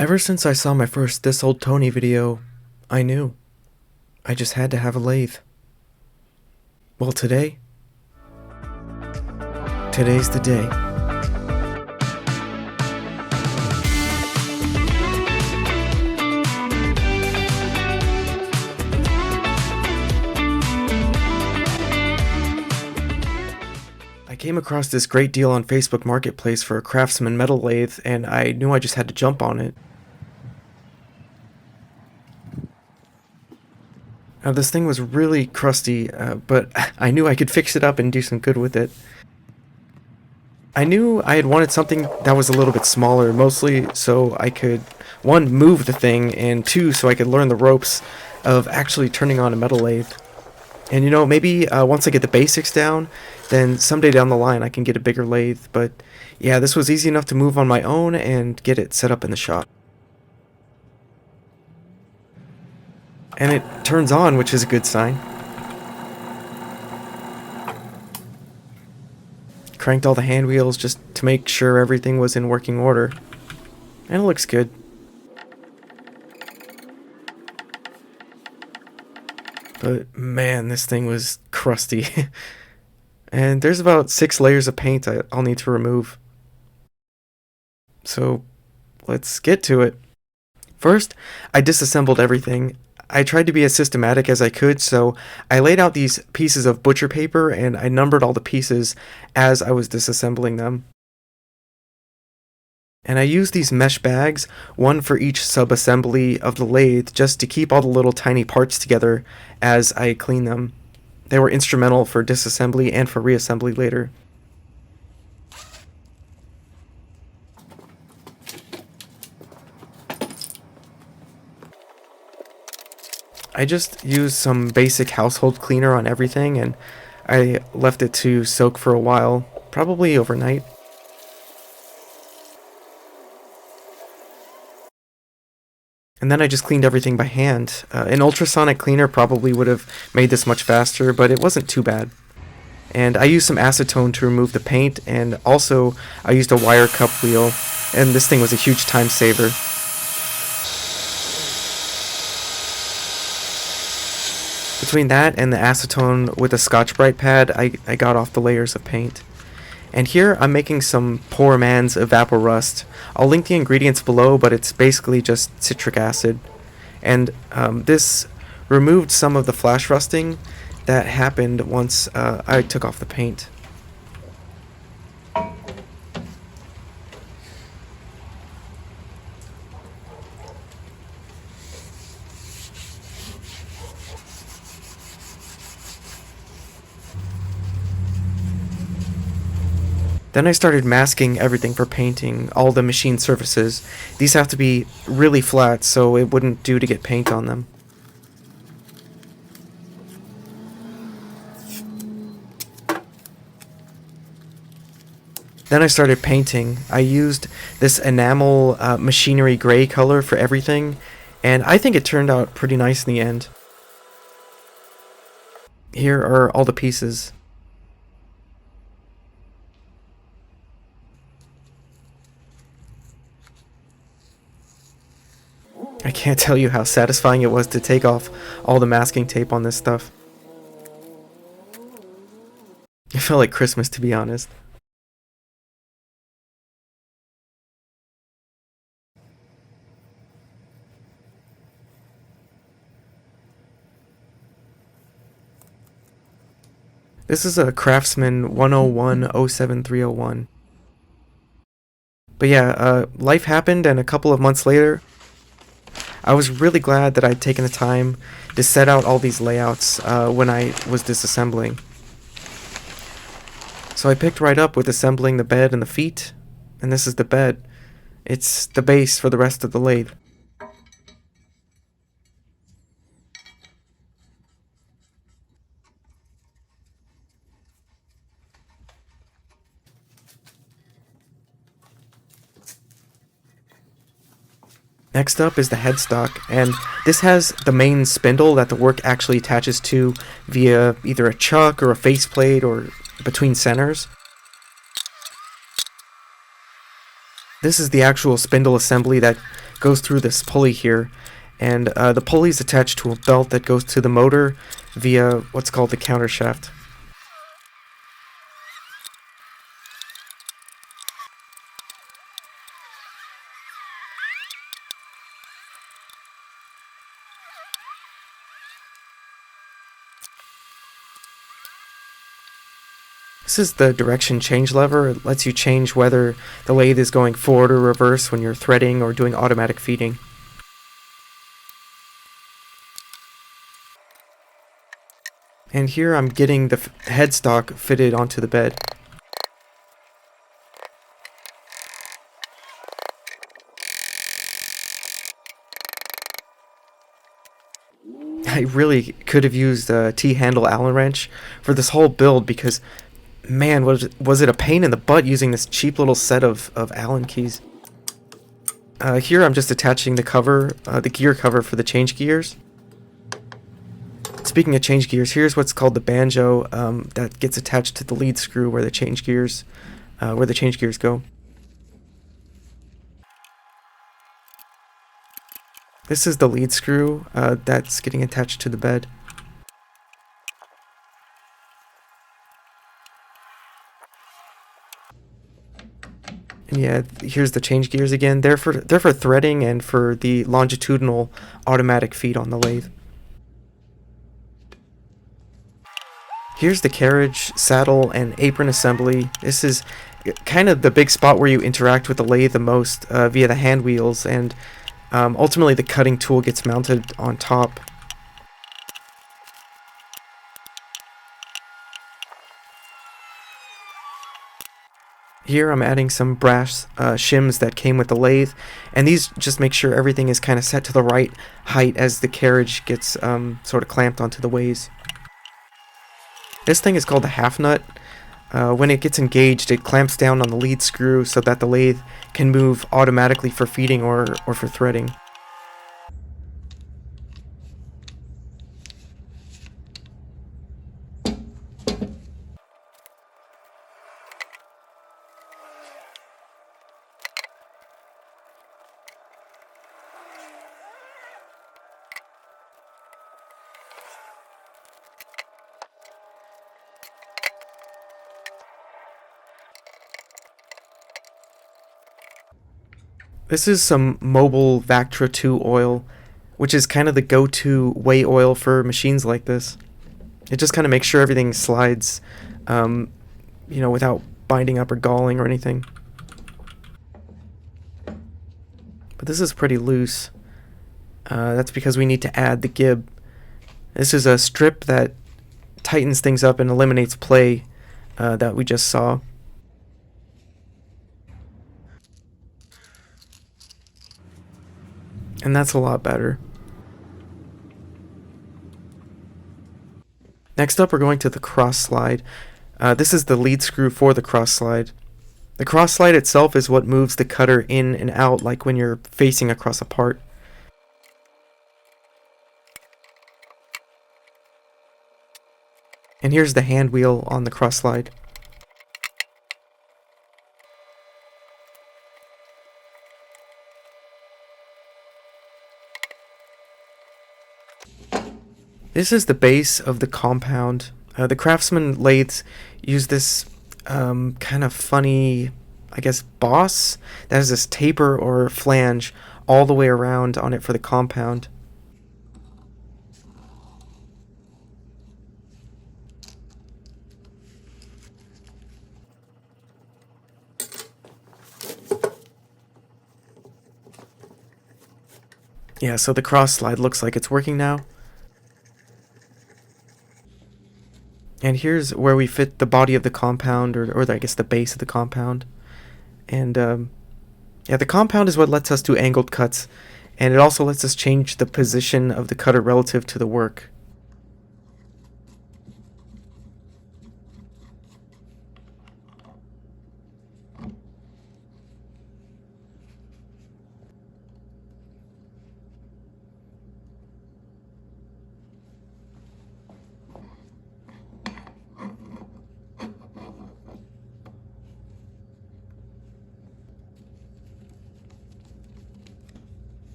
Ever since I saw my first This Old Tony video, I knew. I just had to have a lathe. Well, today's the day. I came across this great deal on Facebook Marketplace for a Craftsman metal lathe, and I knew I just had to jump on it. Now, this thing was really crusty, but I knew I could fix it up and do some good with it. I knew I had wanted something that was a little bit smaller, mostly so I could, one, move the thing, and two, so I could learn the ropes of actually turning on a metal lathe. And maybe once I get the basics down, then someday down the line I can get a bigger lathe. But yeah, this was easy enough to move on my own and get it set up in the shop. And it turns on, which is a good sign. Cranked all the hand wheels just to make sure everything was in working order. And it looks good. But man, this thing was crusty. And there's about 6 layers of paint I'll need to remove. So let's get to it. First, I disassembled everything. I tried to be as systematic as I could, so I laid out these pieces of butcher paper and I numbered all the pieces as I was disassembling them. And I used these mesh bags, one for each sub-assembly of the lathe, just to keep all the little tiny parts together as I clean them. They were instrumental for disassembly and for reassembly later. I just used some basic household cleaner on everything, and I left it to soak for a while, probably overnight. And then I just cleaned everything by hand. An ultrasonic cleaner probably would have made this much faster, but it wasn't too bad. And I used some acetone to remove the paint, and also I used a wire cup wheel, and this thing was a huge time saver. Between that and the acetone with a Scotch-Brite pad, I got off the layers of paint. And here I'm making some poor man's Evaporust. I'll link the ingredients below, but it's basically just citric acid. And this removed some of the flash rusting that happened once I took off the paint. Then I started masking everything for painting, all the machine surfaces. These have to be really flat, so it wouldn't do to get paint on them. Then I started painting. I used this enamel machinery gray color for everything, and I think it turned out pretty nice in the end. Here are all the pieces. I can't tell you how satisfying it was to take off all the masking tape on this stuff. It felt like Christmas, to be honest. This is a Craftsman 101-07301. But yeah, life happened, and a couple of months later, I was really glad that I'd taken the time to set out all these layouts when I was disassembling. So I picked right up with assembling the bed and the feet, and this is the bed. It's the base for the rest of the lathe. Next up is the headstock, and this has the main spindle that the work actually attaches to via either a chuck or a faceplate or between centers. This is the actual spindle assembly that goes through this pulley here, and the pulley is attached to a belt that goes to the motor via what's called the countershaft. This is the direction change lever. It lets you change whether the lathe is going forward or reverse when you're threading or doing automatic feeding. And here I'm getting the headstock fitted onto the bed. I really could have used a T-handle Allen wrench for this whole build because, man, was it a pain in the butt using this cheap little set of Allen keys. Here I'm just attaching the cover, the gear cover for the change gears. Speaking of change gears, here's what's called the banjo that gets attached to the lead screw where the change gears go. This is the lead screw that's getting attached to the bed. And yeah, here's the change gears again. They're for threading and for the longitudinal automatic feed on the lathe. Here's the carriage, saddle, and apron assembly. This is kind of the big spot where you interact with the lathe the most via the hand wheels, and ultimately the cutting tool gets mounted on top. Here I'm adding some brass shims that came with the lathe, and these just make sure everything is kind of set to the right height as the carriage gets sort of clamped onto the ways. This thing is called the half nut. When it gets engaged, it clamps down on the lead screw so that the lathe can move automatically for feeding or for threading. This is some Mobile Vactra 2 oil, which is kind of the go-to way oil for machines like this. It just kind of makes sure everything slides, without binding up or galling or anything. But this is pretty loose. That's because we need to add the gib. This is a strip that tightens things up and eliminates play that we just saw. And that's a lot better. Next up, we're going to the cross slide. This is the lead screw for the cross slide. The cross slide itself is what moves the cutter in and out, like when you're facing across a part. And here's the hand wheel on the cross slide. This is the base of the compound. The Craftsman lathes use this kind of funny, I guess, boss that has this taper or flange all the way around on it for the compound. Yeah, so the cross slide looks like it's working now. And here's where we fit the body of the compound, or I guess the base of the compound. And yeah, the compound is what lets us do angled cuts, and it also lets us change the position of the cutter relative to the work.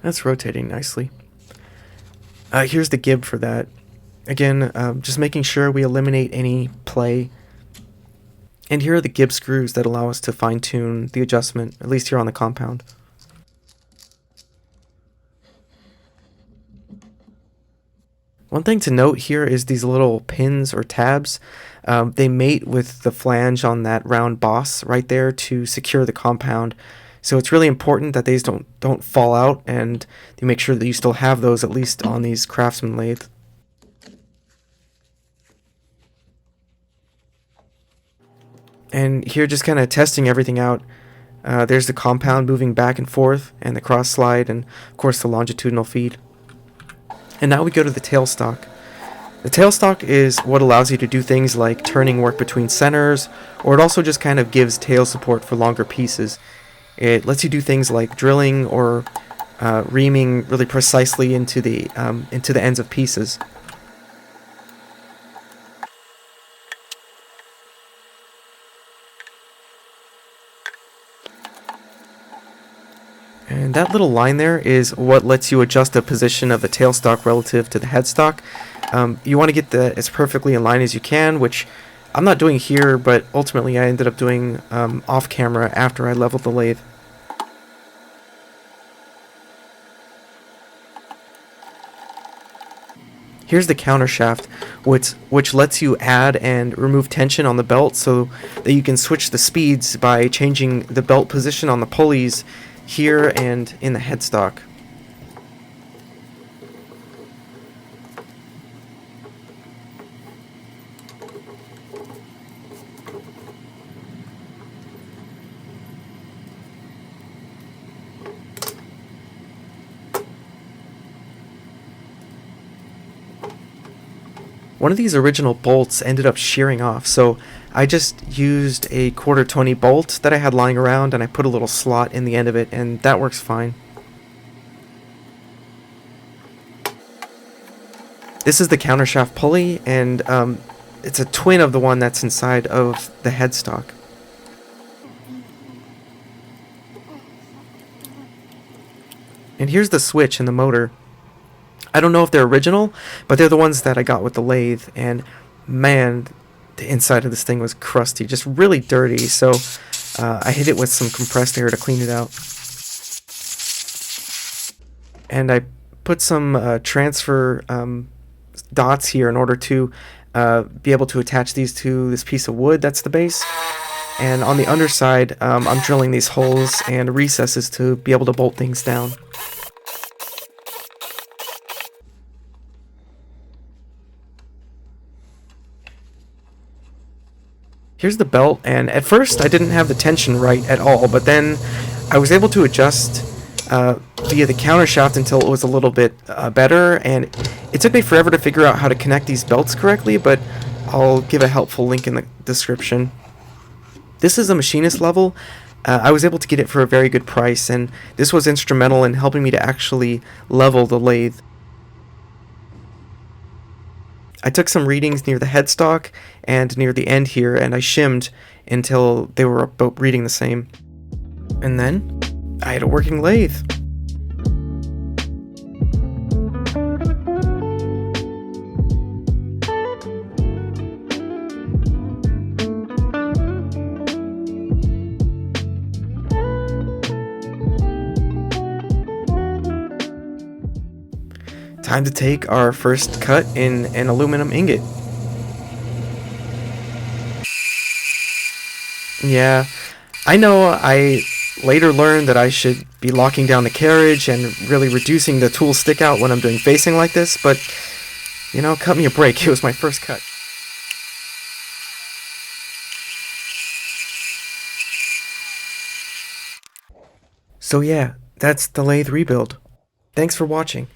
That's rotating nicely. Here's the gib for that. Again, just making sure we eliminate any play. And here are the gib screws that allow us to fine-tune the adjustment, at least here on the compound. One thing to note here is these little pins or tabs. They mate with the flange on that round boss right there to secure the compound. So it's really important that these don't fall out, and you make sure that you still have those at least on these Craftsman lathe. And here, just kind of testing everything out. There's the compound moving back and forth, and the cross slide, and of course the longitudinal feed. And now we go to the tailstock. The tailstock is what allows you to do things like turning work between centers, or it also just kind of gives tail support for longer pieces. It lets you do things like drilling or reaming really precisely into the ends of pieces. And that little line there is what lets you adjust the position of the tailstock relative to the headstock. You want to get that as perfectly in line as you can, which I'm not doing here, but ultimately I ended up doing off camera after I leveled the lathe. Here's the countershaft, which lets you add and remove tension on the belt so that you can switch the speeds by changing the belt position on the pulleys here and in the headstock. One of these original bolts ended up shearing off, so I just used a 1/4 Tony bolt that I had lying around, and I put a little slot in the end of it, and that works fine. This is the countershaft pulley, and it's a twin of the one that's inside of the headstock. And here's the switch and the motor. I don't know if they're original, but they're the ones that I got with the lathe, and man, the inside of this thing was crusty, just really dirty, so I hit it with some compressed air to clean it out. And I put some transfer dots here in order to be able to attach these to this piece of wood that's the base. And on the underside, I'm drilling these holes and recesses to be able to bolt things down. Here's the belt, and at first I didn't have the tension right at all, but then I was able to adjust via the countershaft until it was a little bit better, and it took me forever to figure out how to connect these belts correctly, but I'll give a helpful link in the description. This is a machinist level. I was able to get it for a very good price, and this was instrumental in helping me to actually level the lathe. I took some readings near the headstock and near the end here, and I shimmed until they were about reading the same. And then I had a working lathe. Time to take our first cut in an aluminum ingot. Yeah, I know I later learned that I should be locking down the carriage and really reducing the tool stick out when I'm doing facing like this, but, you know, cut me a break. It was my first cut. So yeah, that's the lathe rebuild. Thanks for watching.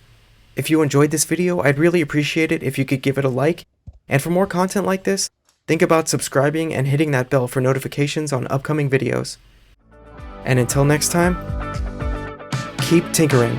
If you enjoyed this video, I'd really appreciate it if you could give it a like, and for more content like this, think about subscribing and hitting that bell for notifications on upcoming videos. And until next time, keep tinkering.